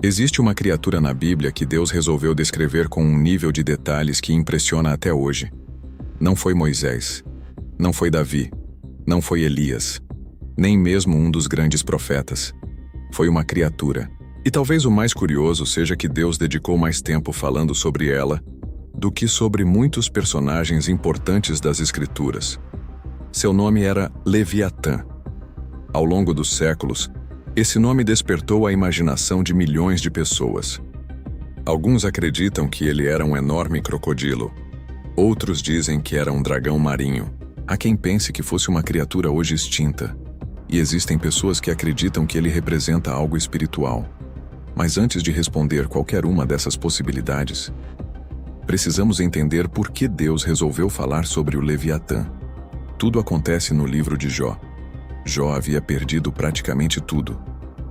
Existe uma criatura na Bíblia que Deus resolveu descrever com um nível de detalhes que impressiona até hoje. Não foi Moisés, não foi Davi, não foi Elias, nem mesmo um dos grandes profetas. Foi uma criatura. E talvez o mais curioso seja que Deus dedicou mais tempo falando sobre ela do que sobre muitos personagens importantes das Escrituras. Seu nome era Leviatã. Ao longo dos séculos, esse nome despertou a imaginação de milhões de pessoas. Alguns acreditam que ele era um enorme crocodilo. Outros dizem que era um dragão marinho. Há quem pense que fosse uma criatura hoje extinta. E existem pessoas que acreditam que ele representa algo espiritual. Mas antes de responder qualquer uma dessas possibilidades, precisamos entender por que Deus resolveu falar sobre o Leviatã. Tudo acontece no livro de Jó. Jó havia perdido praticamente tudo.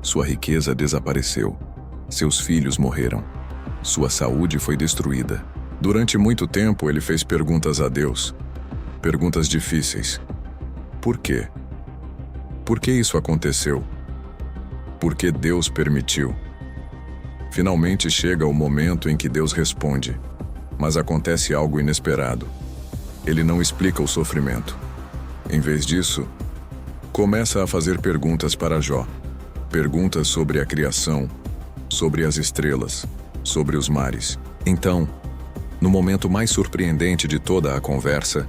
Sua riqueza desapareceu. Seus filhos morreram. Sua saúde foi destruída. Durante muito tempo ele fez perguntas a Deus. Perguntas difíceis. Por quê? Por que isso aconteceu? Por que Deus permitiu? Finalmente chega o momento em que Deus responde, mas acontece algo inesperado. Ele não explica o sofrimento. Em vez disso, começa a fazer perguntas para Jó. Perguntas sobre a criação, sobre as estrelas, sobre os mares. Então, no momento mais surpreendente de toda a conversa,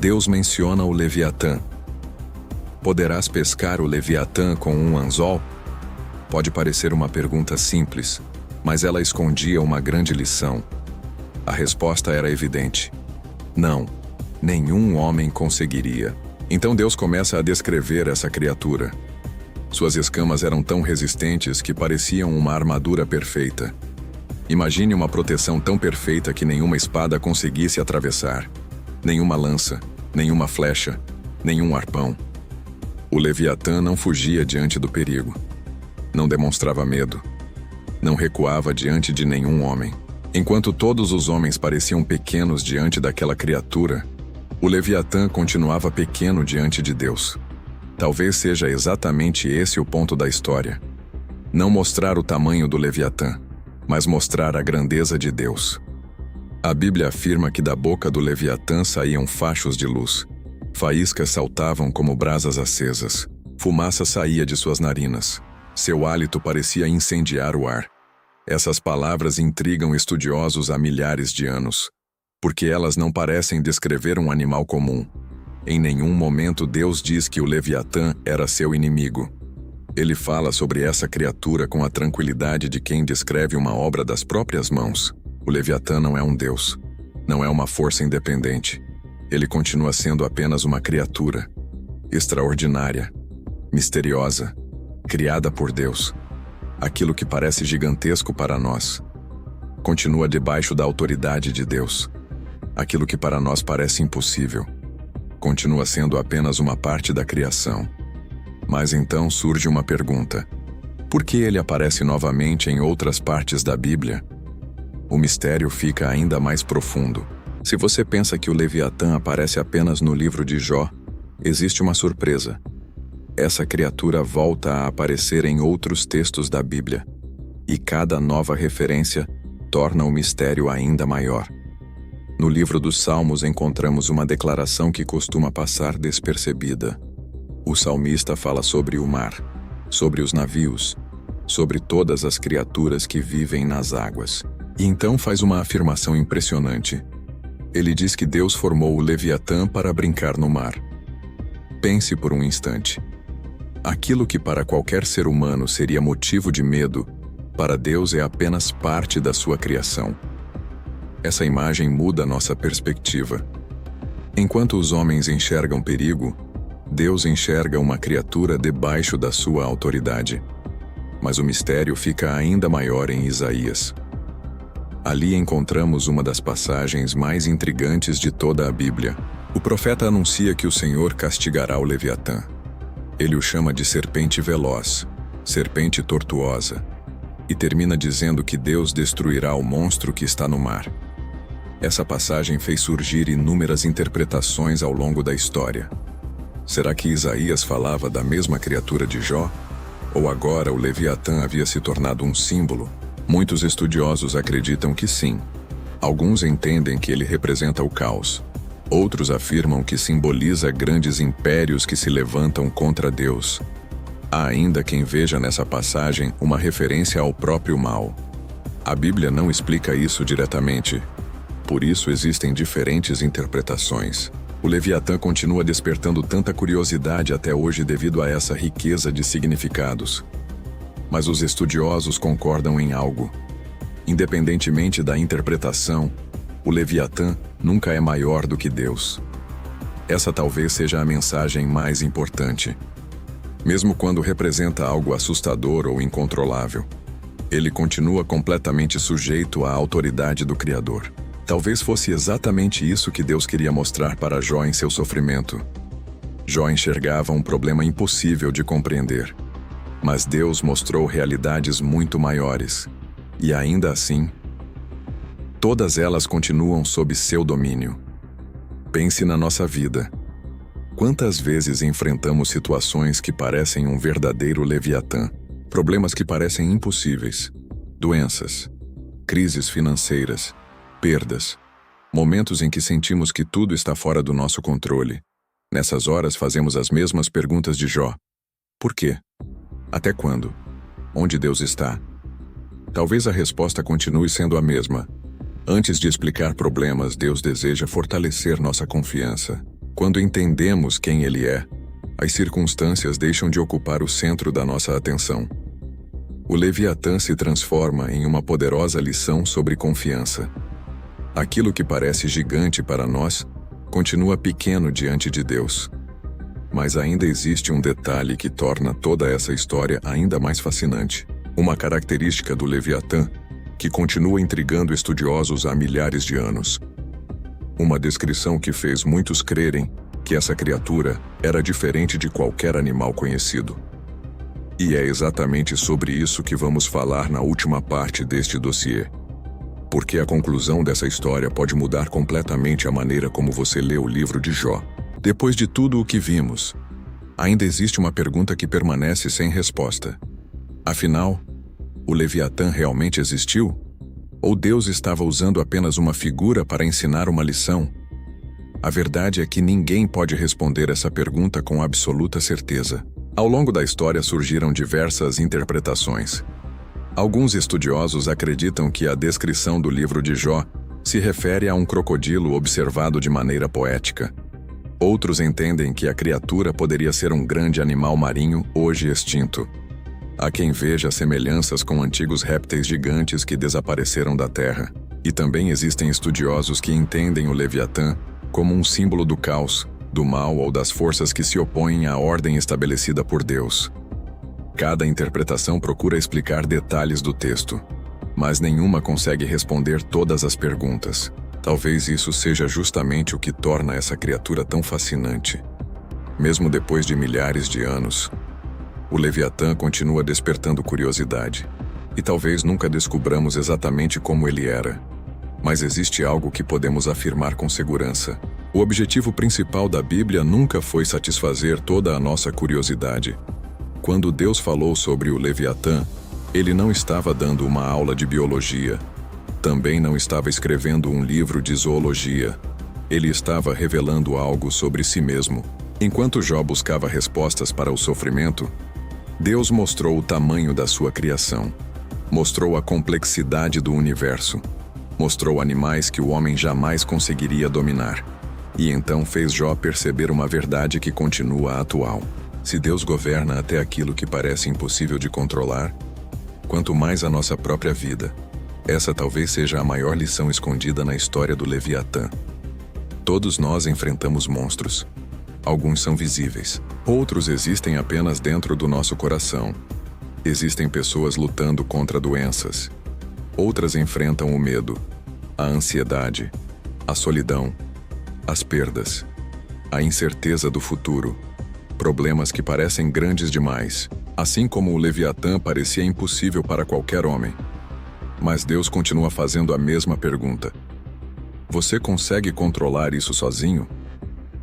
Deus menciona o Leviatã. Poderás pescar o Leviatã com um anzol? Pode parecer uma pergunta simples, mas ela escondia uma grande lição. A resposta era evidente. Não, nenhum homem conseguiria. Então Deus começa a descrever essa criatura. Suas escamas eram tão resistentes que pareciam uma armadura perfeita. Imagine uma proteção tão perfeita que nenhuma espada conseguisse atravessar. Nenhuma lança, nenhuma flecha, nenhum arpão. O Leviatã não fugia diante do perigo. Não demonstrava medo. Não recuava diante de nenhum homem. Enquanto todos os homens pareciam pequenos diante daquela criatura, o Leviatã continuava pequeno diante de Deus. Talvez seja exatamente esse o ponto da história. Não mostrar o tamanho do Leviatã, mas mostrar a grandeza de Deus. A Bíblia afirma que da boca do Leviatã saíam fachos de luz. Faíscas saltavam como brasas acesas. Fumaça saía de suas narinas. Seu hálito parecia incendiar o ar. Essas palavras intrigam estudiosos há milhares de anos, porque elas não parecem descrever um animal comum. Em nenhum momento Deus diz que o Leviatã era seu inimigo. Ele fala sobre essa criatura com a tranquilidade de quem descreve uma obra das próprias mãos. O Leviatã não é um deus, não é uma força independente. Ele continua sendo apenas uma criatura, extraordinária, misteriosa, criada por Deus. Aquilo que parece gigantesco para nós continua debaixo da autoridade de Deus. Aquilo que para nós parece impossível continua sendo apenas uma parte da criação. Mas então surge uma pergunta: por que ele aparece novamente em outras partes da Bíblia? O mistério fica ainda mais profundo. Se você pensa que o Leviatã aparece apenas no livro de Jó, existe uma surpresa. Essa criatura volta a aparecer em outros textos da Bíblia, e cada nova referência torna o mistério ainda maior. No livro dos Salmos encontramos uma declaração que costuma passar despercebida. O salmista fala sobre o mar, sobre os navios, sobre todas as criaturas que vivem nas águas. E então faz uma afirmação impressionante. Ele diz que Deus formou o Leviatã para brincar no mar. Pense por um instante. Aquilo que para qualquer ser humano seria motivo de medo, para Deus é apenas parte da sua criação. Essa imagem muda nossa perspectiva. Enquanto os homens enxergam perigo, Deus enxerga uma criatura debaixo da sua autoridade. Mas o mistério fica ainda maior em Isaías. Ali encontramos uma das passagens mais intrigantes de toda a Bíblia. O profeta anuncia que o Senhor castigará o Leviatã. Ele o chama de serpente veloz, serpente tortuosa, e termina dizendo que Deus destruirá o monstro que está no mar. Essa passagem fez surgir inúmeras interpretações ao longo da história. Será que Isaías falava da mesma criatura de Jó? Ou agora o Leviatã havia se tornado um símbolo? Muitos estudiosos acreditam que sim. Alguns entendem que ele representa o caos. Outros afirmam que simboliza grandes impérios que se levantam contra Deus. Há ainda quem veja nessa passagem uma referência ao próprio mal. A Bíblia não explica isso diretamente. Por isso existem diferentes interpretações. O Leviatã continua despertando tanta curiosidade até hoje devido a essa riqueza de significados. Mas os estudiosos concordam em algo. Independentemente da interpretação, o Leviatã nunca é maior do que Deus. Essa talvez seja a mensagem mais importante. Mesmo quando representa algo assustador ou incontrolável, ele continua completamente sujeito à autoridade do Criador. Talvez fosse exatamente isso que Deus queria mostrar para Jó em seu sofrimento. Jó enxergava um problema impossível de compreender. Mas Deus mostrou realidades muito maiores. E ainda assim, todas elas continuam sob seu domínio. Pense na nossa vida. Quantas vezes enfrentamos situações que parecem um verdadeiro Leviatã? Problemas que parecem impossíveis. Doenças, crises financeiras, perdas, momentos em que sentimos que tudo está fora do nosso controle. Nessas horas fazemos as mesmas perguntas de Jó. Por quê? Até quando? Onde Deus está? Talvez a resposta continue sendo a mesma. Antes de explicar problemas, Deus deseja fortalecer nossa confiança. Quando entendemos quem Ele é, as circunstâncias deixam de ocupar o centro da nossa atenção. O Leviatã se transforma em uma poderosa lição sobre confiança. Aquilo que parece gigante para nós, continua pequeno diante de Deus. Mas ainda existe um detalhe que torna toda essa história ainda mais fascinante. Uma característica do Leviatã que continua intrigando estudiosos há milhares de anos. Uma descrição que fez muitos crerem que essa criatura era diferente de qualquer animal conhecido. E é exatamente sobre isso que vamos falar na última parte deste dossiê. Porque a conclusão dessa história pode mudar completamente a maneira como você lê o livro de Jó. Depois de tudo o que vimos, ainda existe uma pergunta que permanece sem resposta. Afinal, o Leviatã realmente existiu? Ou Deus estava usando apenas uma figura para ensinar uma lição? A verdade é que ninguém pode responder essa pergunta com absoluta certeza. Ao longo da história surgiram diversas interpretações. Alguns estudiosos acreditam que a descrição do livro de Jó se refere a um crocodilo observado de maneira poética. Outros entendem que a criatura poderia ser um grande animal marinho hoje extinto. Há quem veja semelhanças com antigos répteis gigantes que desapareceram da Terra. E também existem estudiosos que entendem o Leviatã como um símbolo do caos, do mal ou das forças que se opõem à ordem estabelecida por Deus. Cada interpretação procura explicar detalhes do texto, mas nenhuma consegue responder todas as perguntas. Talvez isso seja justamente o que torna essa criatura tão fascinante. Mesmo depois de milhares de anos, o Leviatã continua despertando curiosidade. E talvez nunca descubramos exatamente como ele era. Mas existe algo que podemos afirmar com segurança. O objetivo principal da Bíblia nunca foi satisfazer toda a nossa curiosidade. Quando Deus falou sobre o Leviatã, Ele não estava dando uma aula de biologia. Também não estava escrevendo um livro de zoologia. Ele estava revelando algo sobre si mesmo. Enquanto Jó buscava respostas para o sofrimento, Deus mostrou o tamanho da sua criação. Mostrou a complexidade do universo. Mostrou animais que o homem jamais conseguiria dominar. E então fez Jó perceber uma verdade que continua atual. Se Deus governa até aquilo que parece impossível de controlar, quanto mais a nossa própria vida. Essa talvez seja a maior lição escondida na história do Leviatã. Todos nós enfrentamos monstros. Alguns são visíveis. Outros existem apenas dentro do nosso coração. Existem pessoas lutando contra doenças. Outras enfrentam o medo, a ansiedade, a solidão, as perdas, a incerteza do futuro, problemas que parecem grandes demais, assim como o Leviatã parecia impossível para qualquer homem. Mas Deus continua fazendo a mesma pergunta. Você consegue controlar isso sozinho?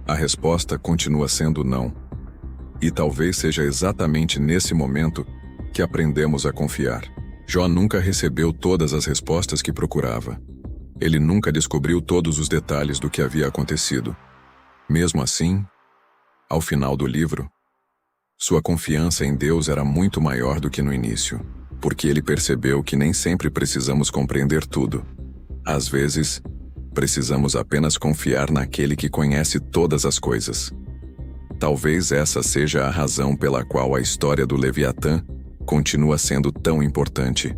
A resposta continua sendo não. E talvez seja exatamente nesse momento que aprendemos a confiar. Jó nunca recebeu todas as respostas que procurava. Ele nunca descobriu todos os detalhes do que havia acontecido. Mesmo assim, ao final do livro, sua confiança em Deus era muito maior do que no início, porque ele percebeu que nem sempre precisamos compreender tudo. Às vezes, precisamos apenas confiar naquele que conhece todas as coisas. Talvez essa seja a razão pela qual a história do Leviatã continua sendo tão importante.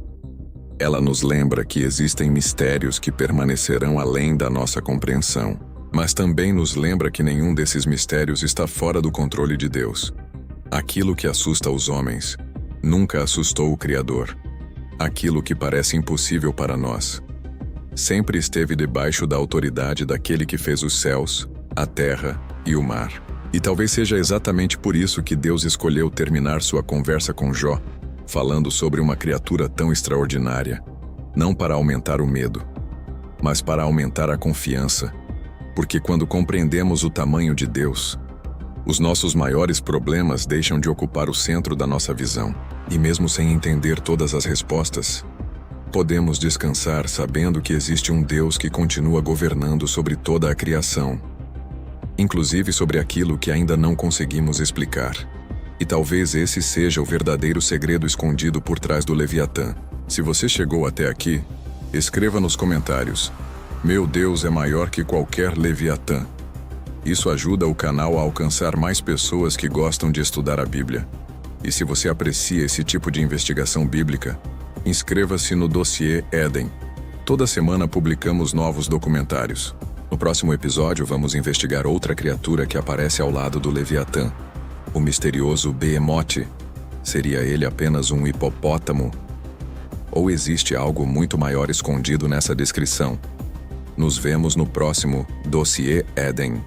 Ela nos lembra que existem mistérios que permanecerão além da nossa compreensão, mas também nos lembra que nenhum desses mistérios está fora do controle de Deus. Aquilo que assusta os homens nunca assustou o Criador. Aquilo que parece impossível para nós sempre esteve debaixo da autoridade daquele que fez os céus, a terra e o mar. E talvez seja exatamente por isso que Deus escolheu terminar sua conversa com Jó, falando sobre uma criatura tão extraordinária, não para aumentar o medo, mas para aumentar a confiança, porque quando compreendemos o tamanho de Deus, os nossos maiores problemas deixam de ocupar o centro da nossa visão. E mesmo sem entender todas as respostas, podemos descansar sabendo que existe um Deus que continua governando sobre toda a criação, inclusive sobre aquilo que ainda não conseguimos explicar. E talvez esse seja o verdadeiro segredo escondido por trás do Leviatã. Se você chegou até aqui, escreva nos comentários: "Meu Deus é maior que qualquer Leviatã". Isso ajuda o canal a alcançar mais pessoas que gostam de estudar a Bíblia. E se você aprecia esse tipo de investigação bíblica, inscreva-se no Dossiê Éden. Toda semana publicamos novos documentários. No próximo episódio vamos investigar outra criatura que aparece ao lado do Leviatã, o misterioso Behemoth. Seria ele apenas um hipopótamo? Ou existe algo muito maior escondido nessa descrição? Nos vemos no próximo Dossiê Éden.